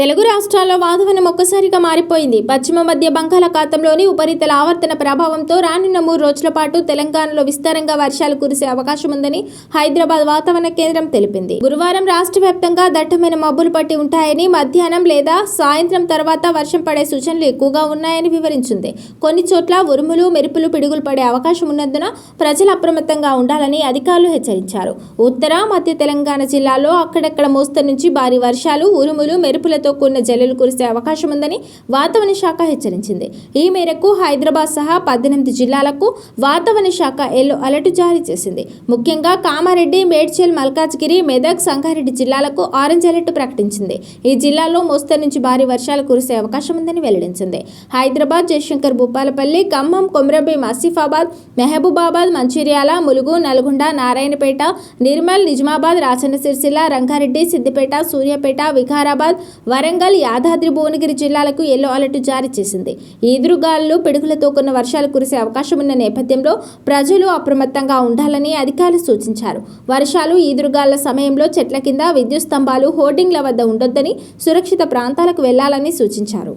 తెలుగు రాష్ట్రాల్లో వాతావరణం ఒక్కసారిగా మారిపోయింది. పశ్చిమ మధ్య బంగాళాఖాతంలోని ఉపరితల ఆవర్తన ప్రభావంతో రానున్న 3 రోజుల పాటు తెలంగాణలో విస్తారంగా వర్షాలు కురిసే అవకాశం ఉందని హైదరాబాద్ వాతావరణ కేంద్రం తెలిపింది. గురువారం రాష్ట్ర వ్యాప్తంగా దట్టమైన మబ్బులు పట్టి ఉంటాయని, మధ్యాహ్నం లేదా సాయంత్రం తర్వాత వర్షం పడే సూచనలు ఎక్కువగా ఉన్నాయని వివరించింది. కొన్ని చోట్ల ఉరుములు, మెరుపులు, పిడుగులు పడే అవకాశం ఉన్నందున ప్రజలు అప్రమత్తంగా ఉండాలని అధికారులు హెచ్చరించారు. ఉత్తర, మధ్య తెలంగాణ జిల్లాల్లో అక్కడక్కడ మోస్తరు నుంచి భారీ వర్షాలు, ఉరుములు, మెరుపుల తో కూడిన జల్లులు కురిసే అవకాశం ఉందని వాతావరణ శాఖ హెచ్చరించింది. ఈ మేరకు హైదరాబాద్ సహా 18 జిల్లాలకు వాతావరణ శాఖ ఎల్లో అలర్ట్ జారీ చేసింది. ముఖ్యంగా కామారెడ్డి, మేడ్చల్, మల్కాజ్గిరి, మెదక్, సంగారెడ్డి జిల్లాలకు ఆరెంజ్ అలర్ట్ ప్రకటించింది. ఈ జిల్లాల్లో మోస్తరు నుంచి భారీ వర్షాలు కురిసే అవకాశం ఉందని వెల్లడించింది. హైదరాబాద్, జయశంకర్, భూపాలపల్లి, ఖమ్మం, కొమరంభీం, ఆసిఫాబాద్, మహబూబాబాద్, మంచిర్యాల, ములుగు, నల్గొండ, నారాయణపేట, నిర్మల్, నిజామాబాద్, రాజన్న సిరిసిల్ల, రంగారెడ్డి, సిద్దిపేట, సూర్యాపేట, వికారాబాద్, వరంగల్, యాదాద్రి, భువనగిరి జిల్లాలకు ఎల్లో అలర్ట్ జారీ చేసింది. ఈదురుగాలులు, పిడుగులతో కూడిన వర్షాలు కురిసే అవకాశం ఉన్న నేపథ్యంలో ప్రజలు అప్రమత్తంగా ఉండాలని అధికారులు సూచించారు. వర్షాలు, ఈదురుగాలుల సమయంలో చెట్ల కింద, విద్యుత్ స్తంభాలు, హోర్డింగ్ల వద్ద ఉండొద్దని, సురక్షిత ప్రాంతాలకు వెళ్లాలని సూచించారు.